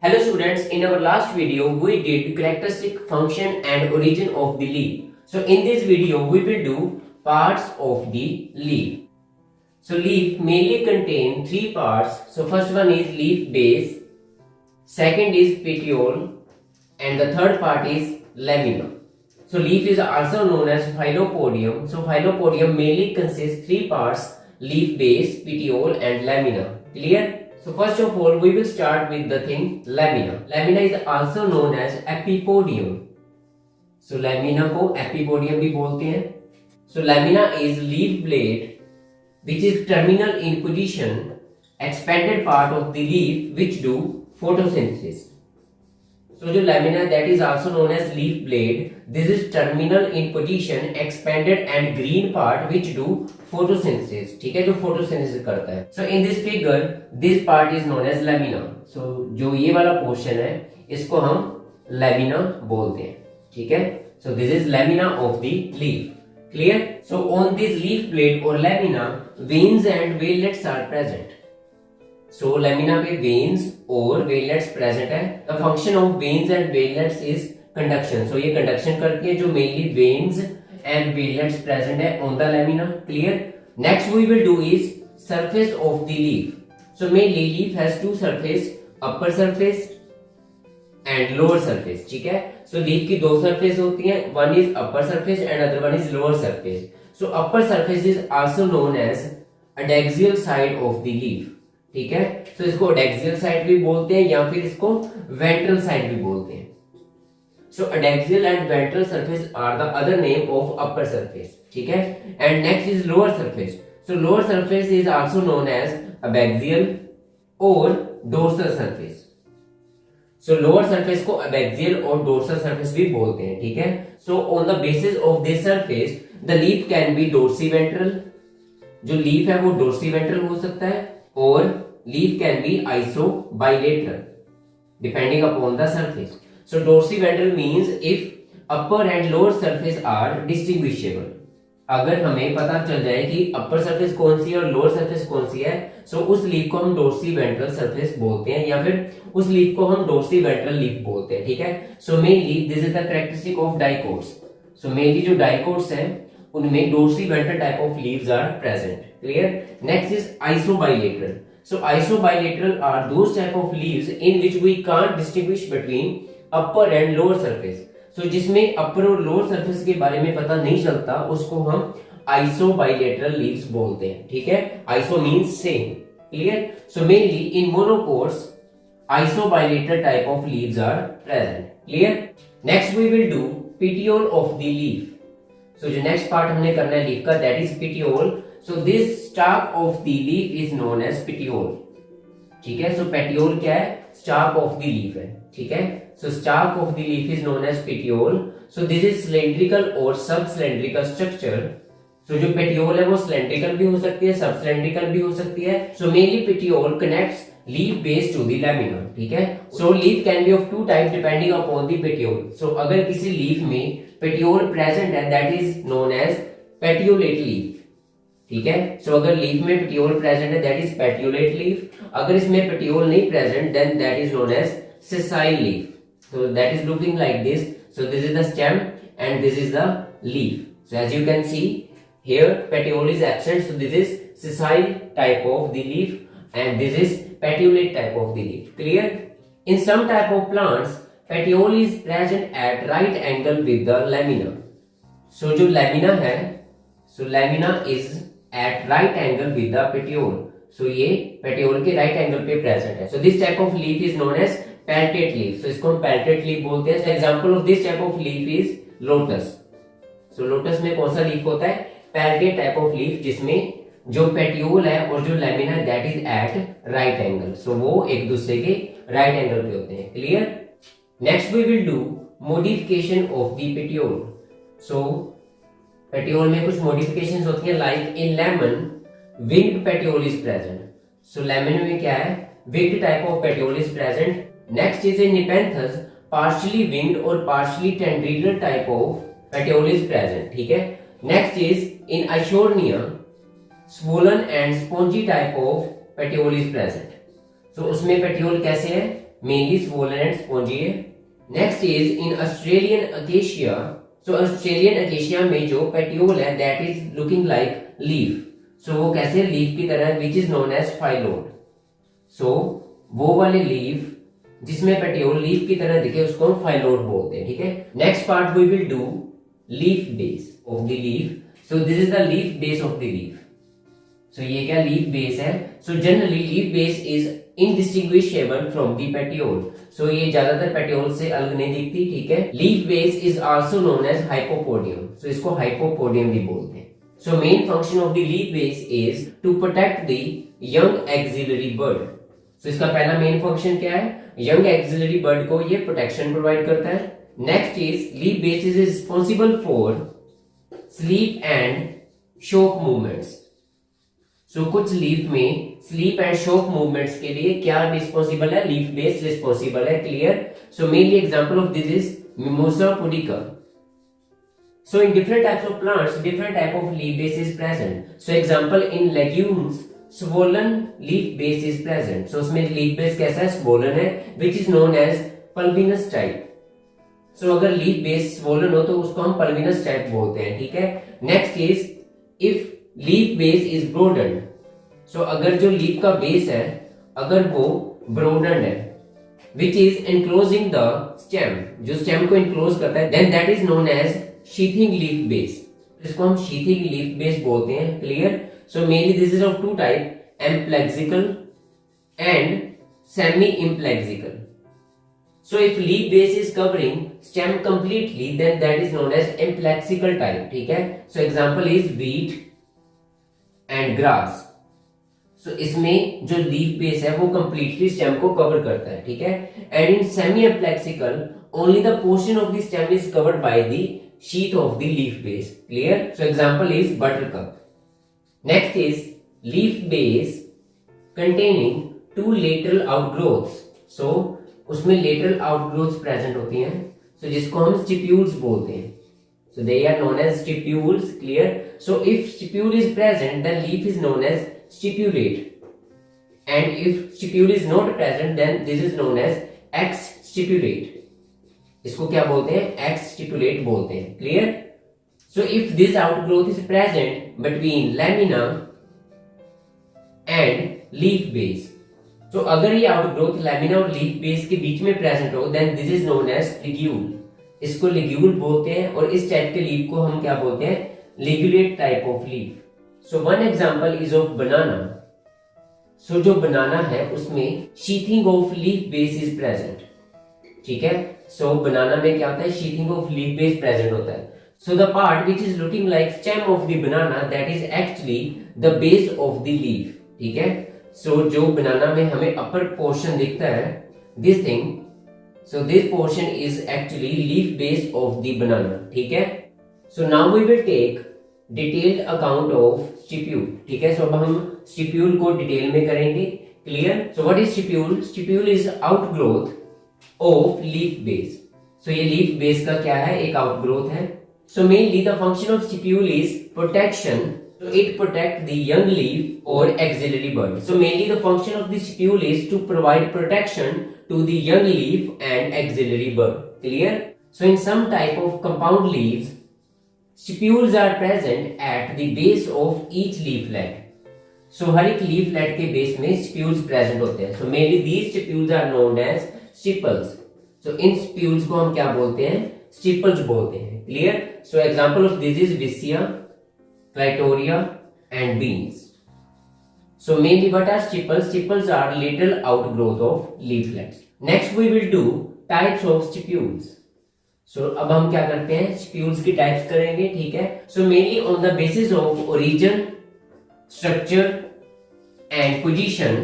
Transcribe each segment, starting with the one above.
Hello students, in our last video we did characteristic, function and origin of the leaf. So in this video we will do parts of the leaf. So leaf mainly contain three parts. So first one is leaf base, second is petiole and the third part is lamina. So leaf is also known as phylopodium. So phylopodium mainly consists three parts: leaf base, petiole and lamina. Clear? So first of all, we will start with the thing lamina. Lamina is also known as epipodium. So lamina को epipodium भी बोलते हैं. So lamina is leaf blade which is terminal in position, expanded part of the leaf which do photosynthesis. So जो lamina that is also known as leaf blade, this is terminal in position, expanded and green part which do photosynthesis. ठीक है, जो photosynthesis करता है. So in this figure, this part is known as lamina. So जो ये वाला portion है, इसको हम lamina बोलते हैं. ठीक है. So this is lamina of the leaf. Clear? So on this leaf blade or lamina, veins and wavelets are present. So lamina पे veins और wavelets present है. The function of veins and wavelets is conduction. So ये conduction करती है, जो mainly veins and wavelets present है on the lamina. Clear? Next we will do is surface of the leaf. So mainly leaf has two surface, upper surface and lower surface. ठीक है? So leaf की दो surface होती हैं. One is upper surface and other one is lower surface. So upper surface is also known as adaxial side of the leaf. ठीक है, तो इसको अडेक्सियल साइड भी बोलते हैं या फिर इसको वेंट्रल साइड भी बोलते हैं. So adaxial and ventral surface are the other name of upper surface. ठीक है, and next is lower surface. So lower surface is also known as abaxial और dorsal surface. So lower surface को abaxial और dorsal surface भी बोलते हैं. ठीक है, so on the basis of this surface the leaf can be dorsiventral. जो leaf है वो डोर्सी वेंट्रल हो सकता है और leaf can be isobilateral depending upon the surface. So dorsiventral means if upper and lower surface are distinguishable. अगर हमें पता चल जाए कि upper surface कौन सी है और lower surface कौन सी है, so उस leaf को हम dorsiventral surface बोलते हैं या फिर उस leaf को हम dorsiventral leaf बोलते हैं. ठीक है, so mainly this is the characteristic of dicots. So mainly जो dicots हैं उनमें dorsiventral type of leaves are present. Clear? Next is isobilateral. So isobilateral are those type of leaves in which we can't distinguish between upper and lower surface. So जिसमें upper और lower surface के बारे में पता नहीं चलता, उसको हम isobilateral leaves बोलते हैं. ठीक है, iso means same. Clear? So mainly in monocots, isobilateral type of leaves are present. Clear? Next we will do petiole of the leaf. So जो next part हमने करना है leaf का, that is petiole. So this stalk of the leaf is known as petiole. ठीक है, so petiole क्या है? Stalk of the leaf है. ठीक है, so stalk of the leaf is known as petiole. So this is cylindrical or sub-cylindrical structure. So जो petiole है वो cylindrical भी हो सकती है, sub-cylindrical भी हो सकती है. So mainly petiole connects leaf base to the lamina. ठीक है, so leaf can be of two types depending upon the petiole. So अगर किसी leaf में petiole present है, that is known as petiolate leaf. ठीक है, सो अगर लीफ में पेटियोल प्रेजेंट है दैट इज पेटियोलेट लीफ. अगर इसमें पेटियोल नहीं present then that is known as sessile leaf. So that is looking like this. So this is the stem and this is the leaf. So as you can see here petiole is absent. So this is sessile type of the leaf and this is petiolate type of the leaf. Clear? In some type of plants petiole is present at right angle with the lamina. So जो lamina है, so lamina is at right angle with the petiole. So ये petiole के right angle पे present है. So this type of leaf is known as peltate leaf. So इसको हम peltate leaf बोलते हैं. So example of this type of leaf is lotus. So lotus में कौन सा leaf होता है? Peltate type of leaf, जिसमें जो petiole है और जो lamina है that is at right angle. So वो एक दूसरे के right angle पे होते हैं. Clear? Next we will do modification of the petiole. So petiole में कुछ मॉडिफिकेशंस होती हैं, like in lemon winged petiole is present. So lemon में क्या है? Winged type of petiole is present. Next is in Nepenthes partially winged और partially tendrillar type of petiole is present. ठीक है, next is in Eichhornia swollen and spongy type of petiole is present. तो उसमें petiole कैसे है? mainly swollen and spongy है. Next is in Australian acacia. So Australian acacia में जो petiole है that is looking like leaf. So वो कैसे leaf की तरह which is known as phyllodes. So वो वाले leaf जिसमें petiole leaf की तरह दिखे उसको हम phyllodes बोलते हैं. ठीक है. Next part we will do leaf base of the leaf. So this is the leaf base of the leaf. So ये क्या leaf base है. So generally leaf base is indistinguishable from the petiole. So ये ज्यादातर petiole से अलग नहीं दिखती. ठीक है. Leaf base is also known as hypopodium. So इसको hypopodium भी बोलते हैं. So main function of the leaf base is to protect the young axillary bud. So इसका पहला main function क्या है. Young axillary bud को ये protection provide करता है. Next is leaf base is responsible for sleep and shock movements. So कुछ leaf में स्लीप एंड शॉक मूवमेंट्स के लिए क्या रिस्पॉन्सिबल है. लीफ बेस रिस्पॉन्सिबल है. Clear. So mainly example of this is Mimosa pudica. So in different types of plants different type of leaf base is present. So example in legumes swollen leaf base is present. So उसमें leaf base कैसा है. Swollen है which is known as pulvinus type. So अगर leaf base swollen हो तो उसको हम pulvinus type बोलते हैं. ठीक है. Next is if leaf base is broaden. So अगर जो लीफ का बेस है अगर वो ब्रोडन है which is enclosing the stem, जो स्टेम को एनक्लोज करता है, then that is known as sheathing leaf base. इसको हम शीथिंग लीफ बेस बोलते हैं. Clear. So mainly this is of two type, amplexicaul and semi amplexicaul. So if leaf base is covering stem completely, then that is known as implexical type. ठीक है. So example is wheat and grass. So इसमें जो leaf base है वो completely stem को cover करता है. ठीक है. And in semi implexical only the portion of the stem is covered by the sheath of the leaf base. Clear. So example is buttercup. Next is leaf base containing two lateral outgrowths. So उसमें lateral outgrowths present होती हैं. So जिसको हम stipules बोलते हैं. So they are known as stipules. Clear. So if stipule is present then leaf is known as stipulate, and if stipule is not present then this is known as exstipulate. इसको क्या बोलते हैं. Exstipulate बोलते हैं. Clear. So if this outgrowth is present between lamina and leaf base. तो अगर ये outgrowth lamina और लीफ बेस के बीच में प्रेजेंट हो then this is known as ligule. इसको लिग्यूल बोलते हैं. और इस टाइप के लीफ को हम क्या बोलते हैं. Ligulate type of leaf. So one example is of banana. So जो बनाना है उसमें sheathing of leaf base is present. ठीक है. सो बनाना में क्या होता है. Sheathing of leaf base present होता है. So the part which is looking like stem of the banana that is actually the base of the leaf. ठीक है. सो जो बनाना में हमें अपर पोर्शन दिखता है this thing, so this portion is actually leaf base of the banana. ठीक है. So now we will take detailed account of stipule. ठीक है. सो अब हम स्टिप्यूल को डिटेल में करेंगे. Clear. So what is stipule. Stipule is outgrowth of leaf base. So ये लीफ बेस का क्या है. एक आउटग्रोथ है. So mainly the function of stipule is protection. So it protect the young leaf or axillary bud. So mainly the function of the stipule is to provide protection to the young leaf and axillary bud. Clear? So in some type of compound leaves, stipules are present at the base of each leaflet. So हर एक leaflet के base में stipules present होते हैं. So mainly these stipules are known as stipules. So in stipules को हम क्या बोलते हैं. Stipules बोलते हैं. Clear? So example of this is Vicia, Clitoria and beans. So mainly what are stipules? Stipules are lateral outgrowth of leaflets. Next we will do types of stipules. So अब हम क्या करते हैं. stipules की types करेंगे. ठीक है. So mainly on the basis of origin, structure and position.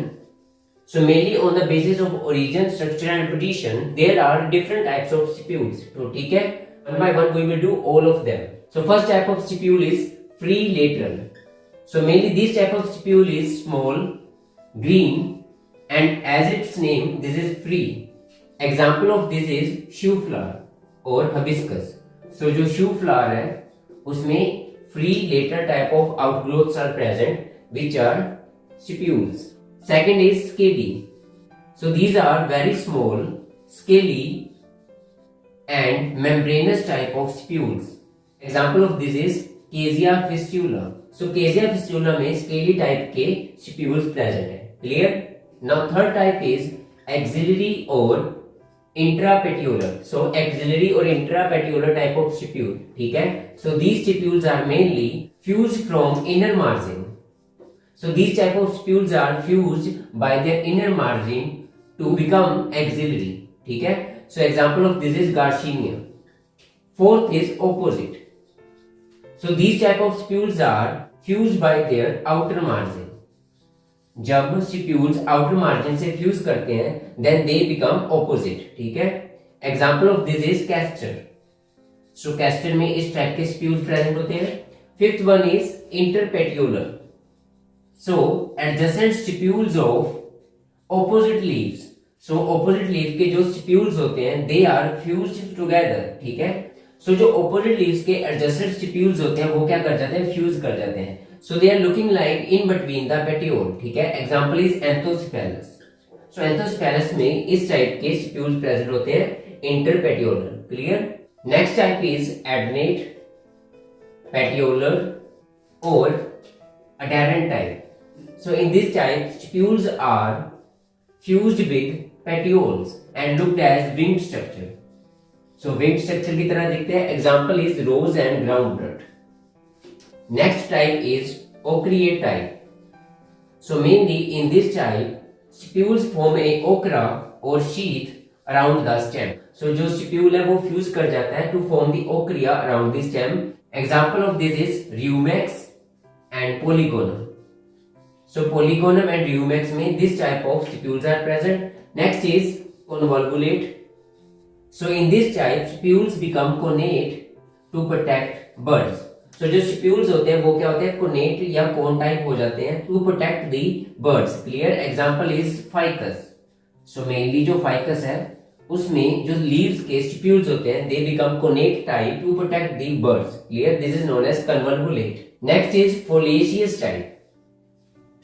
So mainly on the basis of origin, structure and position there are different types of stipules. So ठीक है. One by one we will do all of them. So first type of stipule is free lateral. So mainly this type of stipule is small, green, and as its name this is free. Example of this is shoe flower or hibiscus. So जो shoe flower है उसमें free lateral type of outgrowths are present which are stipules. Second is scady. So these are very small, scaly and membranous type of spules. Example of this is Casia fistula. So Casia fistula में scaly type के spules present है. Clear? Now third type is axillary or intrapetular. So axillary or intrapetular type of stipule. ठीक है? So these stipules are mainly fused from inner margin. So these type of stipules are fused by their inner margin to become axillary. ठीक है? So example of this is Garcinia. Fourth is opposite. So these type of stipules are fused by their outer margin. जब stipules outer margin से fuse करते हैं then they become opposite. ठीक है? Example of this is castor. So castor में इस type के stipules present होते हैं. Fifth one is interpetiolar. So adjacent stipules of opposite leaves. So opposite leave के जो स्टिप्यूल्स होते हैं दे आर फ्यूज्ड टुगेदर. ठीक है? सो जो ऑपोजिट लीव्स के एडजेसेंट स्टिप्यूल्स होते हैं वो क्या कर जाते हैं? फ्यूज कर जाते हैं. So they are looking like in between the petiole. ठीक है? Example is Anthocephalus. So Anthocephalus में इस टाइप के स्टिप्यूल्स प्रेजेंट होते हैं interpetiolar. Clear? Next type is adnate, petiolar or adherent type. So in this type stipules are fused with petioles and looked as winged structure. So winged structure की तरह दिखते हैं. Example is rose and groundnut. Next type is ochreate type. So mainly in this type, stipules form a ochra or sheath around the stem. So जो stipule है वो fuse कर जाता है to form the ochrea around the stem. Example of this is Reumax and Polygonum. So Polygonum and Reumax में this type of stipules are present. Next is convolvulate. So in this type, stipules become connate to protect buds. So जो stipules होते हैं वो क्या होते हैं? Connate या कोन type हो जाते हैं to protect the birds. Clear? Example is Ficus. So mainly जो फाइकस है उसमें जो लीव्स के स्टिप्यूल्स होते हैं they become connate type to protect the birds. Clear? This is known as convolute. Next is foliaceous type.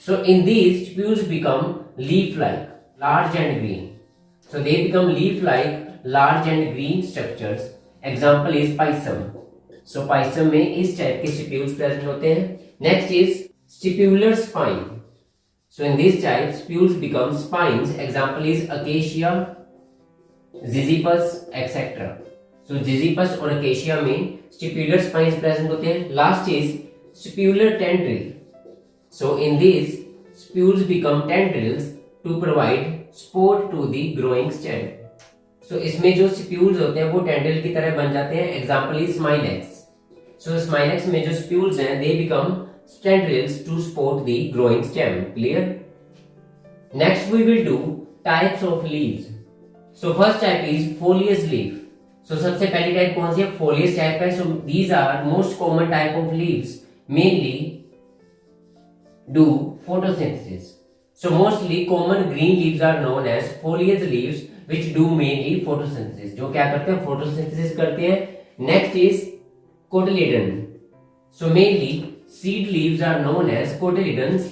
So in these stipules become leaf like, large and green. So they become leaf like, large and green structures. Example is Pisum. So Pisum में इस type के stipules present होते हैं. Next is stipular spine. So in this type stipules become spines. Example is Acacia, Zizyphus et cetera. So Zizyphus और Acacia में stipular spines present होते हैं. Last is stipular tendril. So in this stipules become tendrils to provide support to the growing stem. तो इसमें जो स्पियूल्स होते हैं वो टेंड्रिल की तरह बन जाते हैं. Example is smilax. So smilax में जो स्पियूल्स हैं they become tendrils to support the growing stem. Clear? Next we will do types of leaves. So first type is foliage leaf. So सबसे पहली टाइप कौन सी है? फोलियस टाइप है. So these are most common type of leaves mainly do photosynthesis. So mostly common green leaves are known as foliage leaves which do mainly photosynthesis. जो क्या करते हैं? photosynthesis करते हैं. Next is cotyledon. So mainly seed leaves are known as cotyledons.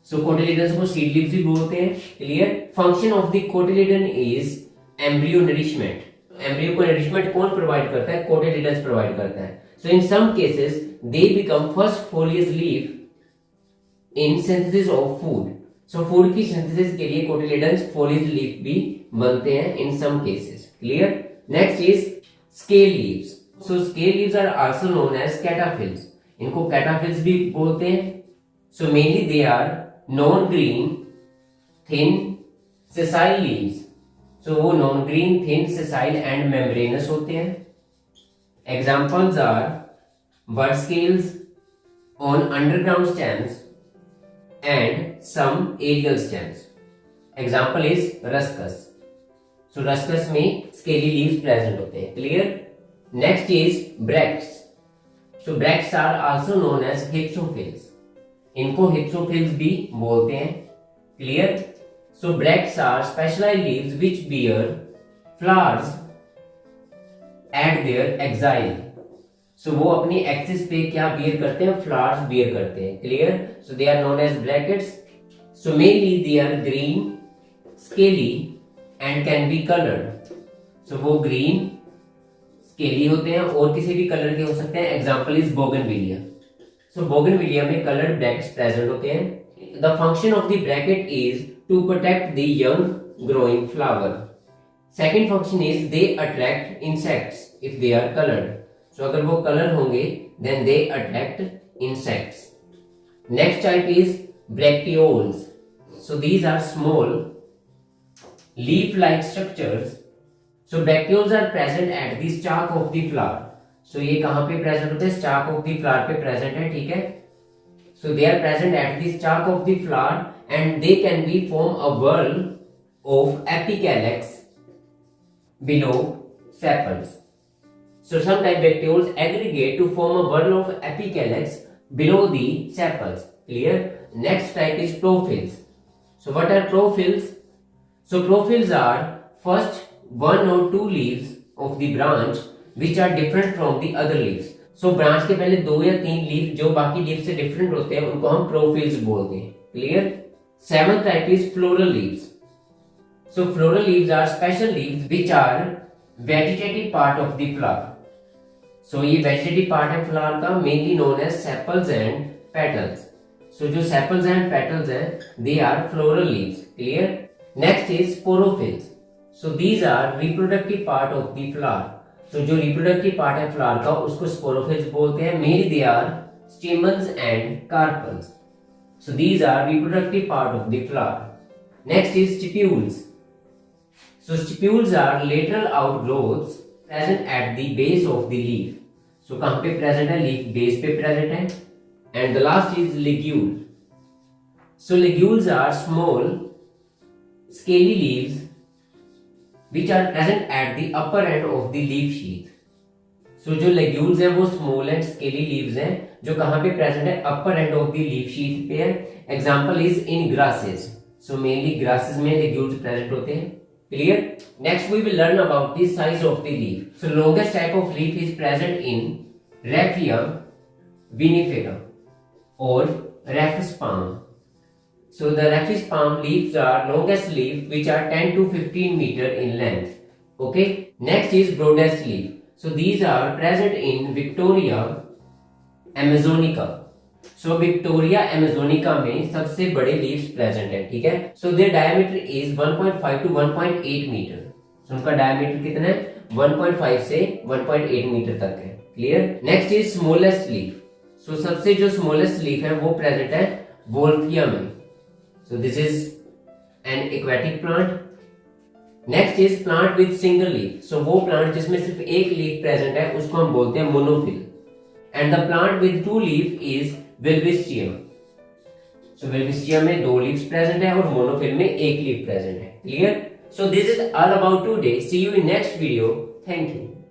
So cotyledons को seed leaves भी बोलते हैं. Clear? Function of the cotyledon is embryo nourishment. Embryo को nourishment कौन provide करता है? Cotyledons provide करता है. So in some cases they become first foliage leaf in synthesis of food. So food की synthesis के लिए cotyledons foliage leaf भी बनते हैं in some cases. Clear? Next is scale leaves. So scale leaves are also known as cataphylls. इनको cataphylls भी बोलते हैं. So mainly they are non-green, thin, sessile leaves. So वो non-green, thin, sessile and membranous होते हैं. Examples are bud scales on underground stems and some aerial stems. Example is ruscus. So ruscus में scaly leaves present होते हैं. Clear? Next is bracts. So bracts are also known as hypsophils. इनको hypsophils भी बोलते हैं. Clear? So bracts are specialized leaves which bear flowers at their axil. So वो अपनी axis पे क्या बियर करते हैं? फ्लावर्स बियर करते हैं. Clear? So they are known as bracts. So mainly they are green, scaly and can be colored. So वो green, scaly होते हैं और किसी भी कलर के हो सकते हैं. Example is bougainvillea. So bougainvillea में colored brackets present होते हैं. The function of the bracket is to protect the young growing flower. Second function is they attract insects if they are colored. So अगर वो color होंगे then they attract insects. Next type is bracteoles. So these are small leaf-like structures. So bracteoles are present at the stalk of the flower. So ये कहाँ पे present होते हैं? Stalk of the flower पे present है, ठीक है? So they are present at the stalk of the flower and they can be form a whorl of apicalyx below sepals. So some type bracteoles aggregate to form a whorl of apicalyx below the sepals. Clear? Next type is prophylls. So what are prophylls? So prophylls are first one or two leaves of the branch which are different from the other leaves. So branch के पहले 2 या 3 leaf जो बाकी leaf से different होते हैं उनको हम prophylls बोलते हैं. Clear? Seventh type is floral leaves. So floral leaves are special leaves which are vegetative part of the flower. So ये vegetative part है flower का, mainly known as sepals and petals. So जो sepals and petals हैं they are floral leaves. Clear? Next is sporophylls. So these are reproductive part of the flower. So जो reproductive part है flower का उसको sporophylls बोलते हैं. Mainly they are stamens and carpels. So these are reproductive part of the flower. Next is stipules. So stipules are lateral outgrowths present at the base of the leaf. So कहाँ पे present है? Leaf base पे present है. And the last is ligule. So ligules are small scaly leaves which are present at the upper end of the leaf sheath. So जो ligules हैं वो small and scaly leaves हैं जो कहाँ पे present है? Upper end of the leaf sheath पे है. Example is in grasses. So mainly grasses में ligules present होते हैं. Clear? Next we will learn about the size of the leaf. So longest type of leaf is present in Raphia vinifera or rufous palm. So the rufous palm leaves are longest leaf which are 10 to 15 meter in length. Okay. Next is broadest leaf. So these are present in Victoria Amazonica. So Victoria Amazonica में सबसे बड़े leaves present है, ठीक है? So their diameter is 1.5 to 1.8 meter. So उनका diameter कितना है? 1.5 से 1.8 मीटर तक है. Clear? Next is smallest leaf. So सबसे जो smallest leaf है वो present है Wolffia में. So this is an aquatic plant. Next is plant with single leaf. So वो plant जिसमें सिर्फ एक leaf present है उसको हम बोलते हैं monophyll. And the plant with two leaf is Welwitschia. So Welwitschia में 2 leaves present है और monophyll में 1 leaf present है. Clear? So this is all about today. See you in next video. Thank you.